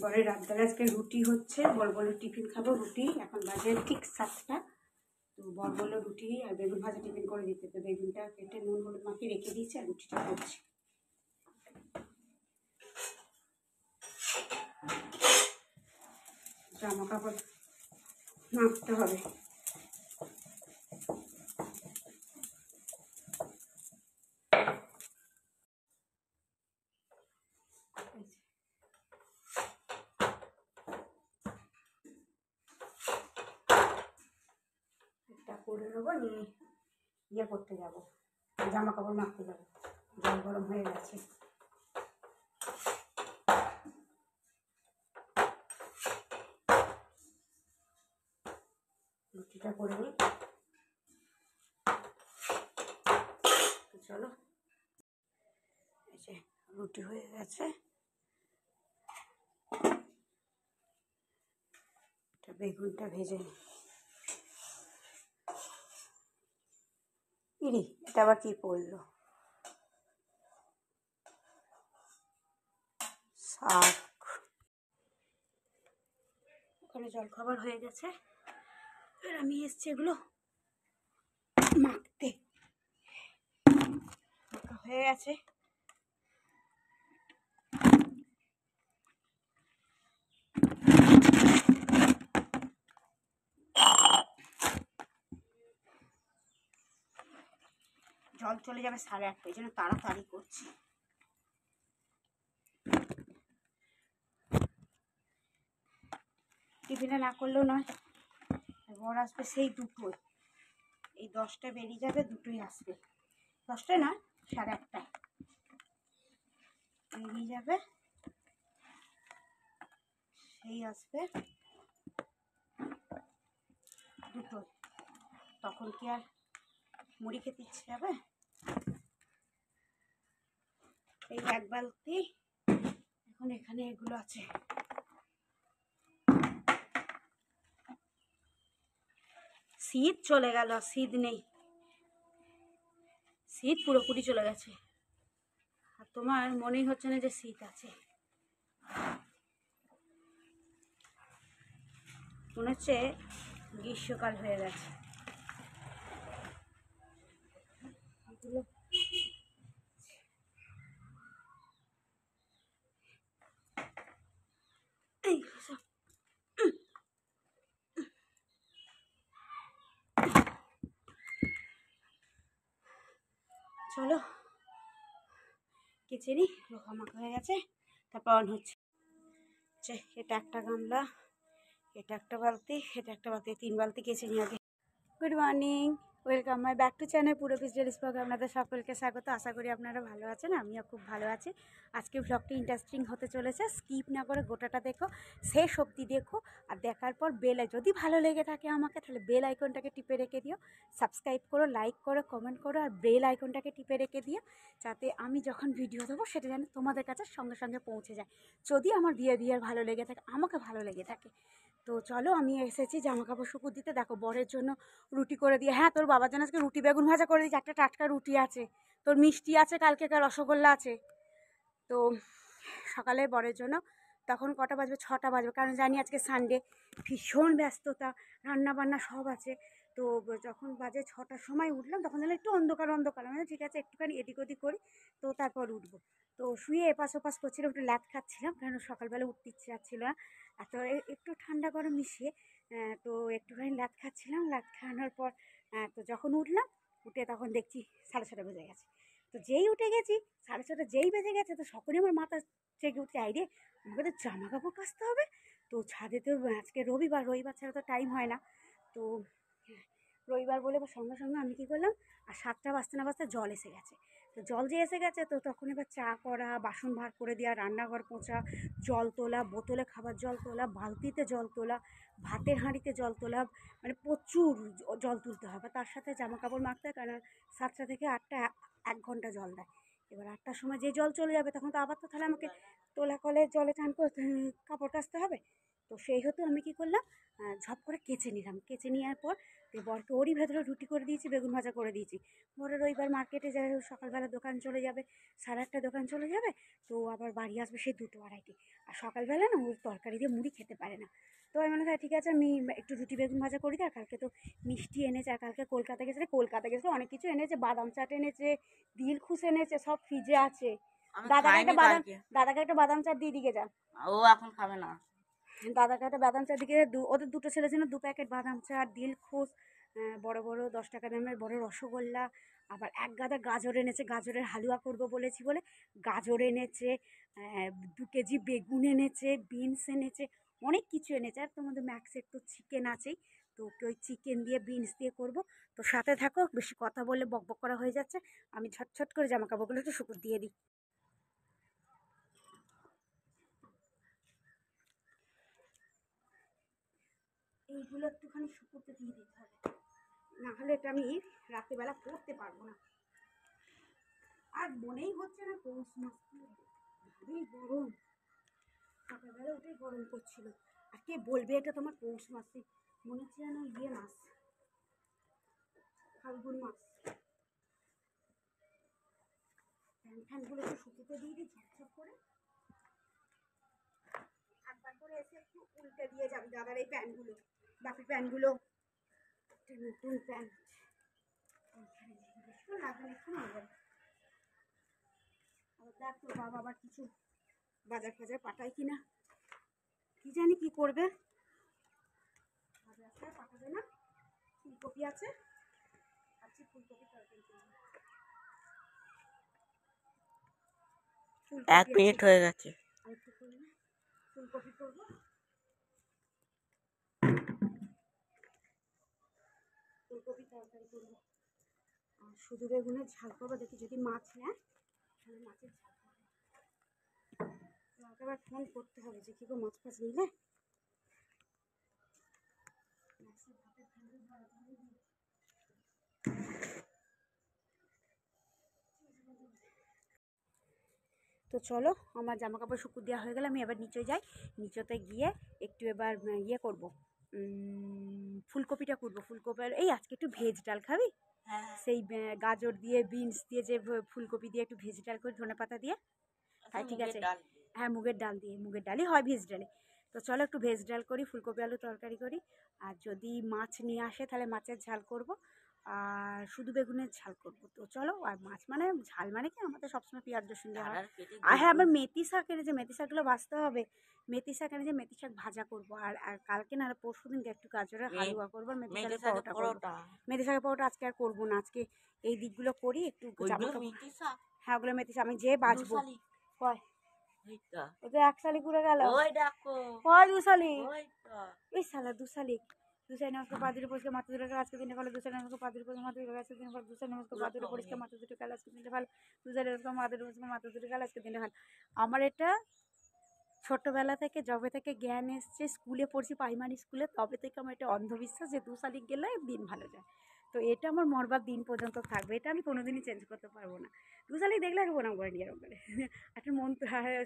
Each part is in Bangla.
পরে রাতবেলা আজকে রুটি হচ্ছে, বড় টিফিন খাবো রুটি। এখন বাজে ঠিক 7টা। তো বড় রুটি আর বেগুন ভাজা টিফিন করে দিতে, তো বেগুনটা কেটে নুন হলুদ মাখিয়ে রেখে দিয়েছি আর রুটিটা করছি। জামা কাপড় মাখতে হবে। এটা করে নেবো, নিয়ে ইয়ে করতে যাবো, জামা কাপড় মাখতে যাবো। জল গরম হয়ে গেছে। রুটিটা করে নিই। চলো, এই যে রুটি হয়ে গেছে, বেগুনটা ভেজে নিই। ইরি, এটা আবার কি পড়লো? শাক। ওখানে জলখাবার হয়ে গেছে, আর আমি এসছি এগুলো মাখতে। মাখা হয়ে গেছে। জল চলে যাবে 8:30, এই জন্য তাড়াতাড়ি করছি। টিফিনে না করলেও নয়, বর আসবে সেই 2টোয়। এই 10টায় বেরিয়ে যাবে, 2টোয় আসবে। 10টায় না, 8:30 বেরিয়ে যাবে, সেই আসবে 2টোয়। তখন কি আর মুড়ি খেতে ইচ্ছে যাবে? এই 1 বালতি এখন এখানে এগুলো আছে। শীত চলে গেল, শীত নেই, শীত পুরোপুরি চলে গেছে। আর তোমার মনেই হচ্ছে না যে শীত আছে, মনে হচ্ছে গ্রীষ্মকাল হয়ে গেছে। চলো কেচে নিই, মাখা হয়ে গেছে, তারপর অন হচ্ছে। এটা একটা গামলা, এটা একটা বালতি, এটা একটা বালতি, 3 বালতি কেচে নিই আগে। Good morning, welcome my back to channel পুরোপিস ডেলি ব্লগ। আপনাদের সকলকে স্বাগত। আশা করি আপনারা ভালো আছেন, আমিও খুব ভালো আছি। আজকে ব্লগটি ইন্টারেস্টিং হতে চলেছে, স্কিপ না করে গোটাটা দেখো, শেষ অবধি দেখো। আর দেখার পর যদি ভালো লেগে থাকে আমাকে, তাহলে বেল আইকনটাকে টিপে রেখে দিও। সাবস্ক্রাইব করো, লাইক করো, কমেন্ট করো, আর বেল আইকনটাকে টিপে রেখে দিও, যাতে আমি যখন ভিডিও দেবো সেটা যেন তোমাদের কাছে সঙ্গে সঙ্গে পৌঁছে যায়। যদি আমার বিহেভিয়ার ভালো লেগে থাকে, আমাকে ভালো লেগে থাকে। তো চলো, আমি এসেছি জামা কাপড় শুকুর দিতে। দেখো, বরের জন্য রুটি করে দিয়ে, হ্যাঁ তোর বাবার জন্য আজকে রুটি বেগুন ভাজা করে দিয়েছি। একটা টাটকা রুটি আছে, তোর মিষ্টি আছে, কালকেকার রসগোল্লা আছে। তো সকালে বরের জন্য, তখন কটা বাজবে? 6টা বাজবে, কারণ জানি আজকে সানডে, ভীষণ ব্যস্ততা, রান্না বান্না সব আছে। তো যখন বাজে 6টার সময় উঠলাম, তখন যেন একটু অন্ধকার অন্ধকার, মানে ঠিক আছে একটুখানি এদিক ওদিক করি, তো তারপর উঠবো। তো শুয়ে এপাশ ওপাশ করছিলাম, একটু ল্যাদ খাচ্ছিলাম, কারণ সকালবেলা উঠতে ইচ্ছে যাচ্ছিল না। আর তো একটু ঠান্ডা গরম মিশিয়ে, তো একটুখানি ল্যাদ খাচ্ছিলাম। ল্যাদ খাওয়ানোর পর তো যখন উঠলাম, উঠে তখন দেখছি 6:30 বেজে গেছে। তো যেই উঠে গেছি, 6:30 যেই বেজে গেছে, তো সকলেই আমার মাথা জেগে উঠছে, আইরে আমাকে তো জামা কাপড় কাচতে হবে। তো ছাদে তো আজকে রবিবার ছাড়া তো টাইম হয় না। তো রবিবার বলে সঙ্গে সঙ্গে আমি কী করলাম, আর 7টা বাজতে না বাজতে জল এসে গেছে। তো জল যে এসে গেছে, তো তখন এবার চা করা, বাসন ভার করে দেওয়া, রান্নাঘর পোঁছা, জল তোলা, বোতলে খাবার জল তোলা, বালতিতে জল তোলা, ভাতের হাঁড়িতে জল তোলা, মানে প্রচুর জল তুলতে হবে। তার সাথে জামা কাপড় মাখতে হয়, কারণ 7টা থেকে 8টা 1 ঘন্টা জল দেয়। এবার 8টার সময় যে জল চলে যাবে, তখন তো আবার তো তাহলে আমাকে তোলা কলে জলে চান করতে, কাপড় কাচতে হবে। তো সেই হতো আমি কী করলাম, ঝপ করে কেচে নিলাম। কেচে নেওয়ার পর বরকে ওরই ভেতরে রুটি করে দিয়েছি, বেগুন ভাজা করে দিয়েছি। বরের রবিবার মার্কেটে যায়, সকালবেলা দোকান চলে যাবে, 8:30 দোকান চলে যাবে, তো আবার বাড়ি আসবে সেই 2টো 2:30। আর সকালবেলা না ওই তরকারি দিয়ে মুড়ি খেতে পারে না। তো আমি মনে হয় ঠিক আছে আমি একটু রুটি বেগুন ভাজা করি। আর কালকে তো মিষ্টি এনেছে, আর কালকে কলকাতা গেছে অনেক কিছু এনেছে, বাদাম চাট এনেছে, দিলখুশ এনেছে, সব ফ্রিজে আছে। দাদাকে একটা বাদাম চাট দিয়ে দিকে যা, ও এখন খাবে না। দাদাকে একটা বাদাম চাট দিকে, ওদের দুটো ছেলের জন্য 2 প্যাকেট বাদাম চাট, দিলখুশ, বড় বড় 10 টাকা দামের বড় রসগোল্লা, আবার এক গাদা গাজর এনেছে, গাজরের হালুয়া করবো বলেছি বলে গাজর এনেছে, 2 কেজি বেগুন এনেছে, বিনস এনেছে, অনেক কিছু এনেছে। আর তোমাদের ম্যাক্সের তো চিকেন আছেই, তো ওই চিকেন দিয়ে বিনস দিয়ে করবো। তো সাথে থাকো, বেশি কথা বললে বকবক করা হয়ে যাচ্ছে। আমি ছটছট করে জামা কাপড়গুলো একটু শুকুর দিয়ে দিই। এইগুলো একটুখানি শুকুতে দিয়ে দিতে হবে, নাহলে এটা আমি রাত্রিবেলা পরতে পারবো না। আর মনেই হচ্ছে না পৌষ মাস, ভারী গরম, সকালবেলা উঠে গরম করছিল। আর কে বলবে এটা তোমার পৌষ মাসে, মনে হচ্ছে যেন মাস, ফাল্গুন মাস। ফ্যানগুলো একটু শুকুতে দিয়ে দিই ঝকঝক করে। একবার করে এসে একটু উল্টে দিয়ে যাবি দাদার এই প্যান্টগুলো, বাকি প্যান্টগুলো নতুন প্যান্ট লাগবে আবার দেখ তোর বাবা আবার কিছু বাজার ফাজার পাঠায় কিনা, কি জানি কি করবে। বাজার পাঠাবে না, ফুলকপি আছে, আজকে ফুলকপি তরকারি করবো। 1 মিনিট হয়ে গেছে, ফুলকপি করবো। ফুলকপি তরকারি করবো আর শুধু বেগুনের ঝাল করবো। দেখি যদি মাছ নেয় তাহলে মাছের ঝাল করবো। আমাকে আবার ফোন করতে হবে যে কি গো মাছ ফাছ নিলে। তো চলো, আমার জামা কাপড় শুকুর দেওয়া হয়ে গেলে আমি এবার নিচে যাই। নিচেতে গিয়ে একটু এবার ইয়ে করবো, ফুলকপিটা করবো। ফুলকপির এই আজকে একটু ভেজ ডাল খাবি? সেই গাজর দিয়ে বিনস দিয়ে যে ফুলকপি দিয়ে একটু ভেজ ডাল করি ধনেপাতা দিয়ে। হ্যাঁ ঠিক আছে, হ্যাঁ মুগের ডাল দিয়ে, মুগের ডালই হয় ভেজ ডালে। তো চলো একটু ভেজ ডাল করি, ফুলকপি আলু তরকারি করি। আর যদি মাছ নিয়ে আসে তাহলে মাছের ঝাল করব, আর শুধু বেগুনের ঝাল করব। তো চলো, আর মাছ মানে ঝাল মানে কি আমাদের সবসময় পেঁয়াজ রসুন দেওয়া হয়। আর হ্যাঁ আবার মেথি শাক এনেছে, মেথি শাকগুলো ভাজতে হবে। মেথি শাক এনেছে, মেথি শাক ভাজা করবো। আর কালকে না পরশু দিনকে একটু গাজরের হালুয়া করবো, আর মেথি শাকের পরোটা করবো। মেথি শাকের পরোটা আজকে আর করবো না, আজকে এই দিকগুলো করি একটু। হ্যাঁ ওগুলো মেথি শাক, আমি যে বাজবো কয় ওদের 1 শালিক উড়ে গেল, কয় 2 শালিক, ওই শালা 2 শালিক। 2 শালিক নমস্কার পাদুরে পরিষ্কার মাথা দুটো কাল আজকে দিনে ভালো। 2 শালিক নমস্কার পাদুরে পরিষ্কার মাথা দুটো কাল আজকে দিনে ভালো। 2 শালিক নমস্কার পাদুরে পরিষ্কার মাথা দুটো কাল আজকে দিনে ভালো। 2 শালিক নমস্কার মাদুরে পরিষ্কার মাথা দুটো কাল আজকে দিনে ভালো। আমার এটা ছোটবেলা থেকে, যবে থেকে জ্ঞান এসছে, স্কুলে পড়ছি প্রাইমারি স্কুলে, তবে থেকে আমার এটা অন্ধবিশ্বাস যে 2 শালিক গেলে দিন ভালো যায়। তো এটা আমার মরবার দিন পর্যন্ত থাকবে, এটা আমি কোনোদিনই চেঞ্জ করতে পারবো না। 2 শালিক দেখলে আর প্রণাম করে নিয়ে করে একটা মন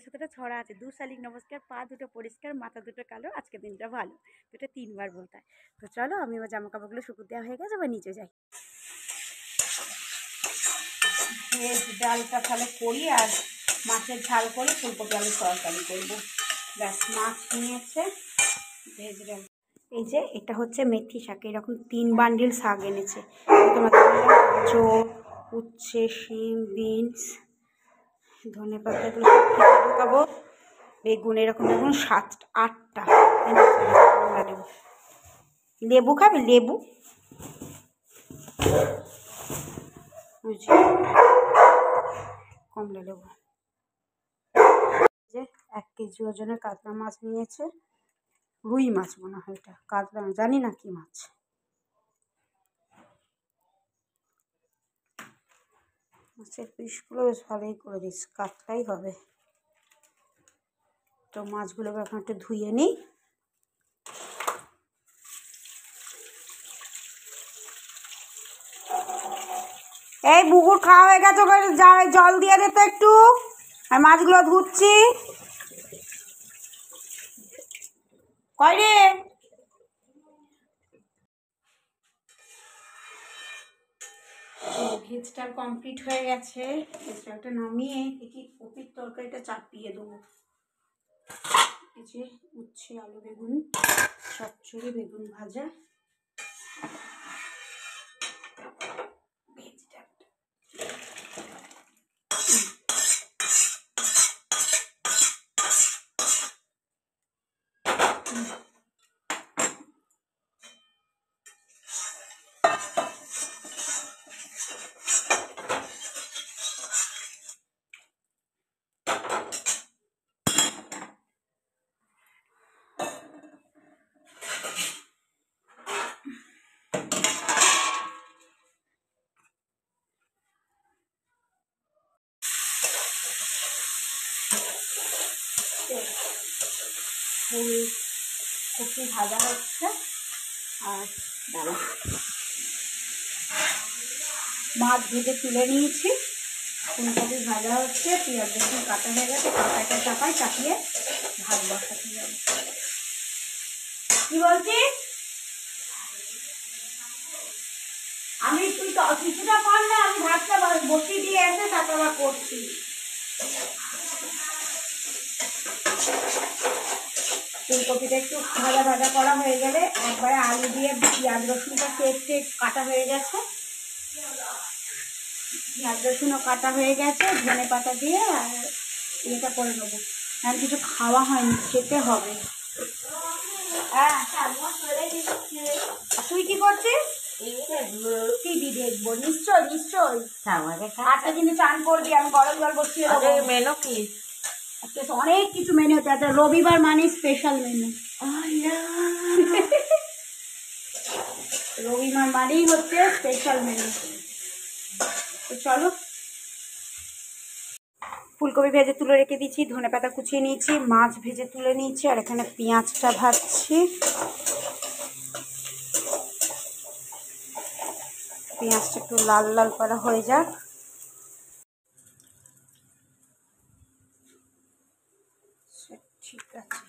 সাথে ছড়া আছে, 2 শালিক নমস্কার পা দুটো পরিষ্কার মাথা দুটো কালো আজকে দিনটা ভালো। তো এটা 3 বার বলতে হয়। তো চলো, আমি এবার জামা কাপড়গুলো শুকুর দেওয়া হয়ে গেছে, এবার নিচে যাই। ভেজ ডালটা তাহলে করি, আর মাছের ঝাল করে ফুলকপি আলুর তরকারি করবো। ব্যাস, মাছ নিয়েছে, ভেজ ডাল। এই যে এটা হচ্ছে মেথি শাক, এরকম 3 বান্ডিল শাক এনেছে। তোমাদের গাজর, উচ্ছে, শিম, বিনস, ধনে পাতা, এগুলো সব খেতে ঢোকাবো। বেগুন এরকম বেগুন 7-8টা। লেবু খাবি? লেবু কমলা লেবু। যে 1 কেজি ওজনের কাতলা মাছ নিয়েছে, রুই মাছ মনে হয়, এটা কাতলা জানি না কি মাছ। মাছের পিসগুলো বেশ ভালোই করে দিস, কাতলাই হবে। তো মাছগুলোকে এখন একটু ধুয়ে নিই। এই বুকুর খাওয়া হয়ে গেছে, ওখানে জল দিয়ে দে তো একটু, আর মাছগুলো ধুচ্ছি। কই রে? ভেজটা কমপ্লিট হয়ে গেছে, ভেজটা নামিয়ে দেখি কপির তরকারিটা চাপিয়ে দেবো। এই যে উচ্ছে আলু বেগুন চচ্চড়ি বেগুন ভাজা ফুলকপি ভাজা হচ্ছে আর দাঁড়া মাছ ভেজে তুলে নিয়েছি ফুলকপি ভাজা হচ্ছে পেঁয়াজ রসুন কাটা হয়ে গেছে কাঁটাটা চাপাই চাপিয়ে ভাত বসাতে যাবে কি বলছিস আমি তুই কিছুটা কর না আমি ভাতটা বসিয়ে দিয়ে এসে তারপর আবার করছি ফুলকপিটা একটু ভাজা ভাজা করা হয়ে গেলে একবারে আলু দিয়ে পেঁয়াজ রসুনটা কেটে কাটা হয়ে গেছে পেঁয়াজ রসুনও কাটা হয়ে গেছে ধনে পাতা দিয়ে আর এটা করে নেবো আর কিছু খাওয়া হয়নি খেতে হবে হ্যাঁ তুই কি করছিস টিভি দেখবো নিশ্চয় নিশ্চয় আজকে কিন্তু চান করবি আমি গরম জল বসিয়ে দেবো মেনু কি অনেক কিছু মেনু হচ্ছে আচ্ছা রবিবার মানে স্পেশাল মেনু রবিবার মানেই হচ্ছে স্পেশাল মেনু তো চলো ফুলকপি ভেজে তুলে রেখে দিচ্ছি ধনেপাতা কুচিয়ে নিয়েছি মাছ ভেজে তুলে নিয়েছি আর এখানে পেঁয়াজটা ভাজছি পেঁয়াজটা একটু লাল লাল করা হয়ে যাক ঠিক আছে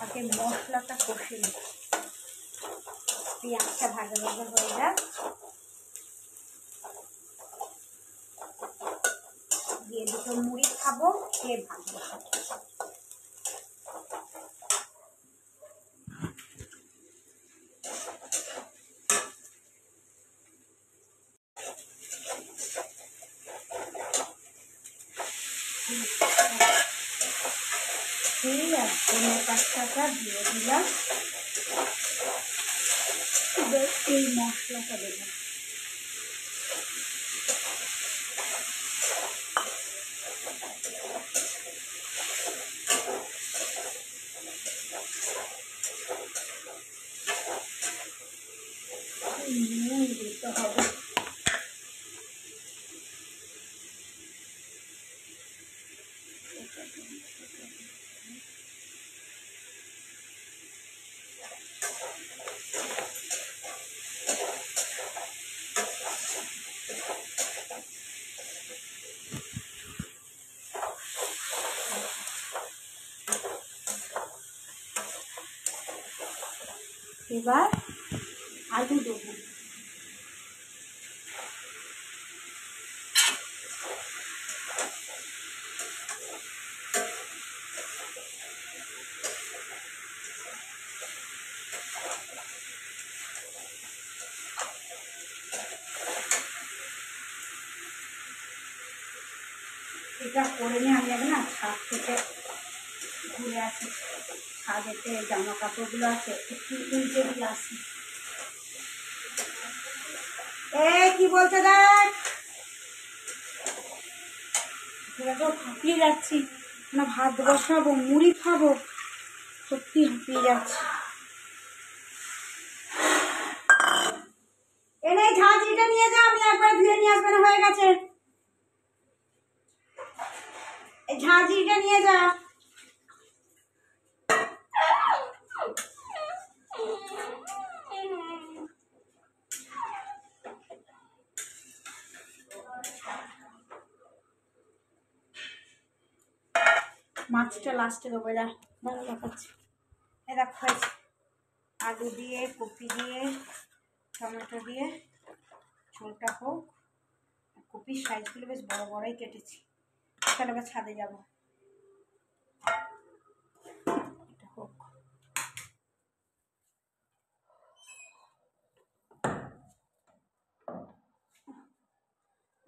আগে মশলাটা কষে নিই পেঁয়াজটা ভাজা ভাজা হয়ে যাক দিয়ে দুটো মুড়ি খাবো খেয়ে ভাজবো ঠিক আছে ধনে পাতাটা দিয়ে দিলাম এই মশলাটা দেবো নুন দিতে হবে এবার আলু দেবো এটা করে নিয়ে আমি আগে না ছাদ থেকে ঘুরে আসি ছাদেতে জামা কাপড়গুলো আছে একটু উল্টে দিয়ে আসি কি বলতে দেখ হাঁপিয়ে যাচ্ছি না ভাত বসাবো মুড়ি খাবো সত্যি হাঁপিয়ে যাচ্ছি এনে ঝাঁঝরিটা নিয়ে যা আমি একবার ধুয়ে নিয়ে আসবে না হয়ে গেছে এই ঝাঁঝরিটা নিয়ে যা মাছটা লাস্টে দেবো এরা ভালো দেখাচ্ছে এরা খাইছে আলু দিয়ে কপি দিয়ে টমেটো দিয়ে ঝোলটা হোক কপির সাইজগুলো বেশ বড় বড়ই কেটেছি। চলো আবার ছাদে যাবো। এটা হোক।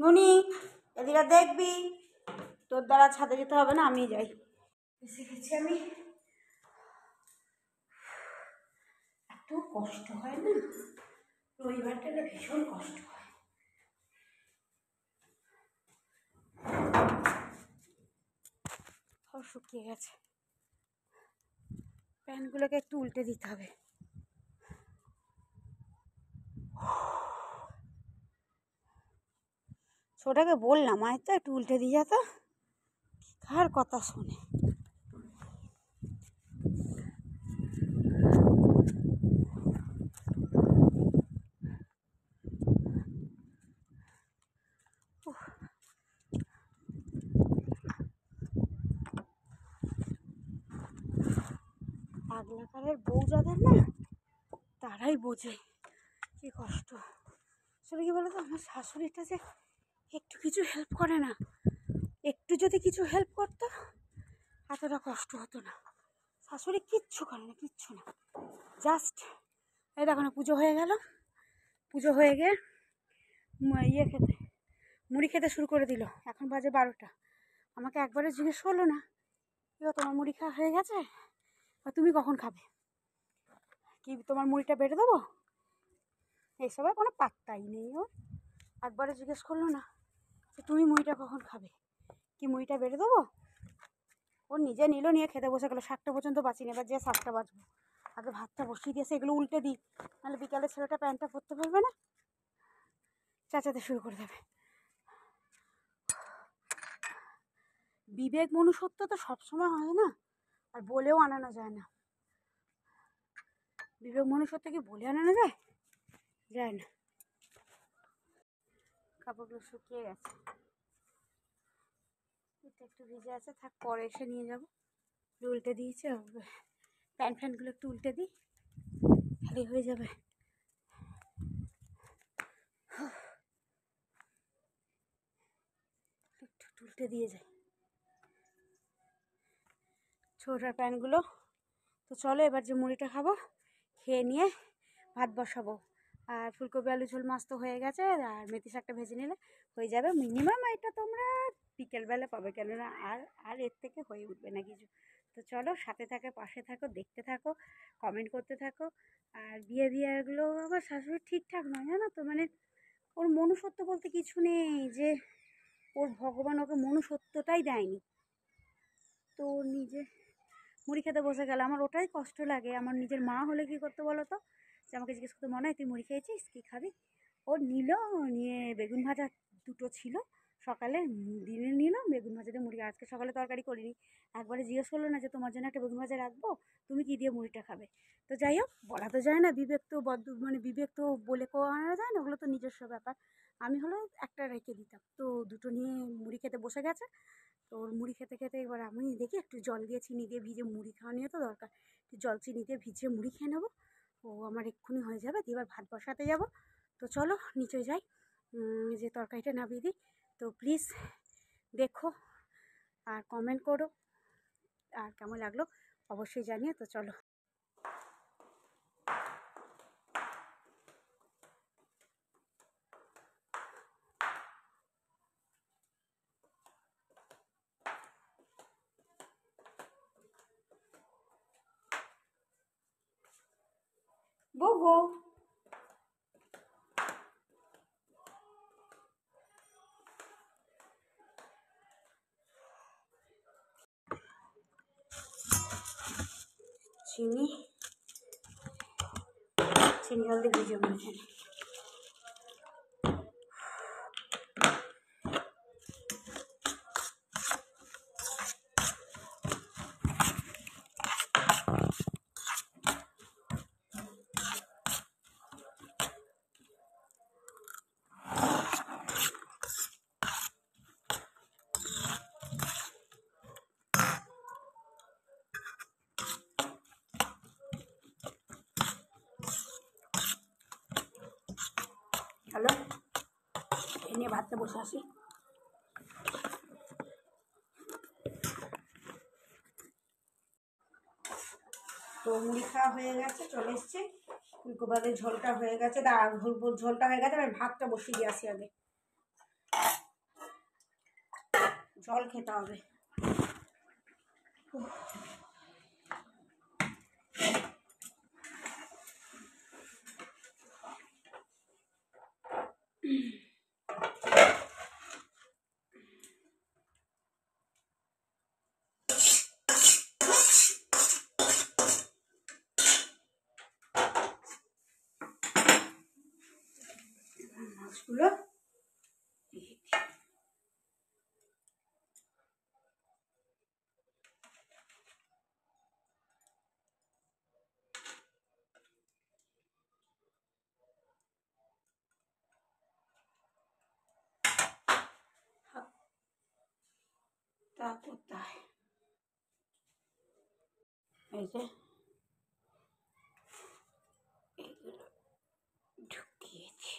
নুনি এদিকে দেখবি, তোর দ্বারা ছাদে যেতে হবে না, আমি যাই। এসে গেছি আমি। এত কষ্ট হয় না, রবিবারটা ভীষণ কষ্ট হয়। সব শুকিয়ে গেছে, প্যান্টগুলোকে একটু উল্টে দিতে হবে। ছোটাকে বললাম আয় তো একটু উল্টে দিয়ে যেত, কার কথা শোনে। আগলাকারের বউ যাদের না, তারাই বোঝে কি কষ্ট। আসলে কি বলতো, আমার শাশুড়িটা যে একটু কিছু হেল্প করে না, একটু যদি কিছু হেল্প করতো এতটা কষ্ট হতো না। শাশুড়ি কিচ্ছু করে না, কিচ্ছু না, জাস্ট এই দেখো না, পুজো হয়ে গেল, পুজো হয়ে গিয়ে মুড়ি খেতে শুরু করে দিল। এখন বাজে 12টা। আমাকে একবারে জিজ্ঞেস করলো না তোমার মুড়ি খাওয়া হয়ে গেছে, বা তুমি কখন খাবে, কি তোমার মুড়িটা বেড়ে দেবো, এইসবের কোনো পাত্তাই নেই ওর। একবারে জিজ্ঞেস করলো না যে তুমি মুড়িটা কখন খাবে, কি মুড়িটা বেড়ে দেবো। ও নিজে নিল, নিয়ে খেতে বসে গেলো। 7টা পর্যন্ত বাঁচিনি, এবার যে 7টা বাজবো। আগে ভাতটা বসিয়ে দিয়েছে, এগুলো উল্টে দিই, নাহলে বিকালে ছেলেটা প্যান্টটা পরতে পারবে না, চেঁচাতে শুরু করে দেবে। বিবেক মনুষ্যত্ব তো সবসময় হয় না, আর বলেও আনানো যায় না। বিবেক মনুষ্যত্ব কি বলে আনানো যায়? যায় না। কাপড়গুলো শুকিয়ে গেছে, এটা একটু ভিজে আছে, থাক পরে এসে নিয়ে যাবো। উল্টে দিয়েছে, প্যান্টগুলো একটু উল্টে দিই, খালি হয়ে যাবে। একটু উল্টে দিয়ে যায় ছোটার প্যান্টগুলো। তো চলো এবার যে মুড়িটা খাবো, খেয়ে নিয়ে ভাত বসাবো। আর ফুলকপি আলু ঝোল মাছ তো হয়ে গেছে, আর মেথি শাকটা ভেজে নিলে হয়ে যাবে। মিনিমাম এটা তোমরা বিকেলবেলা পাবে, কেননা আর এর থেকে হয়ে উঠবে না কিছু। তো চলো, সাথে থাকো, পাশে থাকো, দেখতে থাকো, কমেন্ট করতে থাকো। আর বিহেভিয়ারগুলো আমার শাশুড়ি ঠিকঠাক নয়, জানো তো, মানে ওর মনুষ্যত্ব বলতে কিছু নেই, যে ওর ভগবান ওকে মনুষ্যত্বটাই দেয়নি। তো নিজে মুড়ি খেতে বসে গেল, আমার ওটাই কষ্ট লাগে। আমার নিজের মা হলে কী করতে বলো তো, যে আমাকে জিজ্ঞেস করতে, মনে হয় তুই মুড়ি খেয়েছিস, কী খাবি। ও নিল, নিয়ে বেগুন ভাজা দুটো ছিল সকালে, দিনে নিল বেগুন ভাজাতে মুড়ি। আজকে সকালে তরকারি করিনি, একবারে জিজ্ঞেস করলো না যে তোমার জন্য একটা বেগুন ভাজা রাখবো, তুমি কী দিয়ে মুড়িটা খাবে। তো যাই হোক, বলা তো যায় না, বিবেক তো মানে বিবেক তো বলে আনা যায় না, ওগুলো তো নিজস্ব ব্যাপার। আমি হলো একটা রেখে দিতাম, তো দুটো নিয়ে মুড়ি খেতে বসে গেছে। তো ওর মুড়ি খেতে খেতে এবার আমি দেখি একটু জল দিয়ে চিনি দিয়ে ভিজে মুড়ি খাওয়া নিয়ে তো দরকার, একটু জল চিনি দিয়ে ভিজিয়ে মুড়ি খেয়ে নেবো। ও আমার এক্ষুনি হয়ে যাবে, দিয়ে এবার ভাত বসাতে যাব। তো চলো নিচে যাই, যে তরকারিটা নামিয়ে দিই। তো প্লিজ দেখো আর কমেন্ট করো, আর কেমন লাগলো অবশ্যই জানিও। তো চলো। বুবু চিনি জল দিয়ে ভিজে মুড়ি। ভাতটা বসে আসি। তো মুড়ি খাওয়া হয়ে গেছে, চলে এসছে। ফুলকপির ঝোলটা হয়ে গেছে, ঝোলটা হয়ে গেছে, আমি ভাতটা বসিয়ে দিয়ে আসি। আগে জল খেতে হবে। মাছগুলো তা কোথায়, এই যে এইগুলো ঢুকিয়েছি।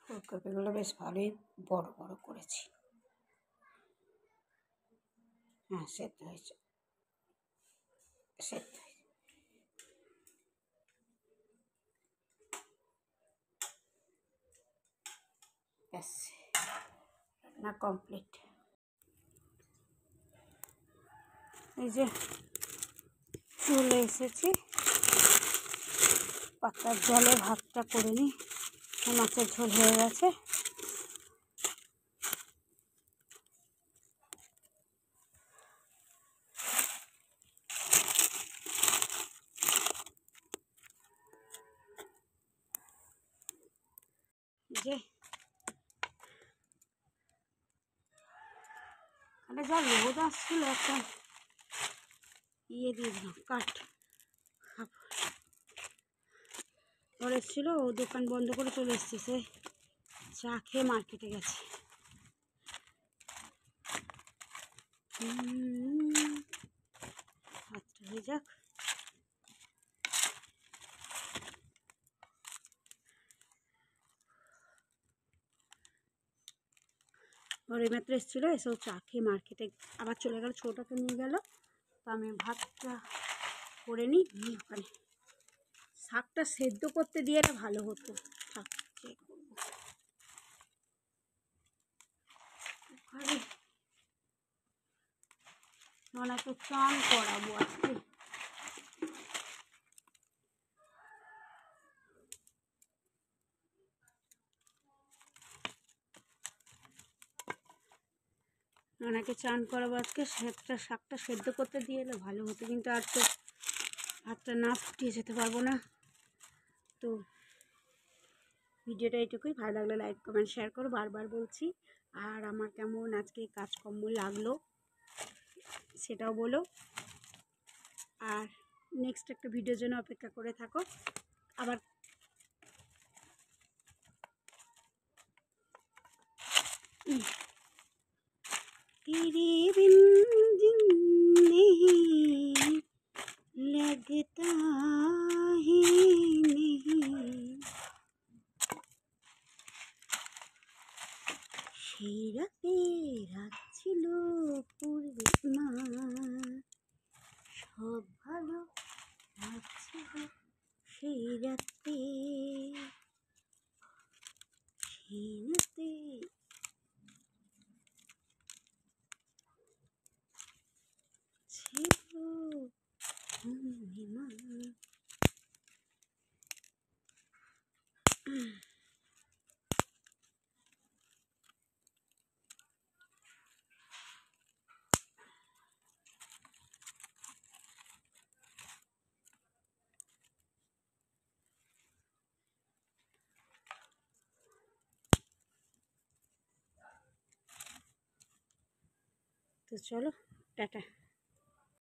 ফুলকপিগুলো বেশ ভালোই বড় বড় করেছি। হ্যাঁ, সেদ্ধ হয়েছে, সেদ্ধ হয়েছে। ব্যাস, রান্না কমপ্লিট। এই যে চলে এসেছি, পাতার জলে ভাতটা করে নিই। মাছের ঝোল হয়ে গেছে। যে যা রোদ আসছিল, একটা দিয়ে দিলাম কাঠ ঘর এসেছিল, ও দোকান বন্ধ করে চলে এসেছি। সে চা খেয়ে মার্কেটে গেছে। ভাতটা হয়ে যাক। ওর এইমাত্র এসেছিলো, এসেও চা খেয়ে মার্কেটে আবার চলে গেল, ছোটোকে নিয়ে গেল। তো আমি ভাতটা করে নিই, ওখানে শাকটা সেদ্ধ করতে দিয়ে এটা ভালো হতো। শাক ওনাকে চান করাবো আজকে। ওনাকে চান করাবো আজকে। শাকটা সেদ্ধ করতে দিয়ে এলে ভালো হতো, কিন্তু আর তো ভাতটা না ফুটিয়ে যেতে পারবো না। তো ভিডিওটা এইটুকুই। ভালো লাগলে লাইক কমেন্ট শেয়ার করো, বারবার বলছি। আর আমার কেমন আজকে কাজকর্ম লাগলো সেটাও বলো। আর নেক্সট একটা ভিডিওর জন্য অপেক্ষা করে থাকো। আবার तेरे बिन जिंदगी लगता है नहीं, সেই রাতে রাত ছিল পূর্ণিমা, সব ভালো লাগছিল সেই রাতে, সেই রাতে ছিল পূর্ণিমা। তো চলো, টাটা।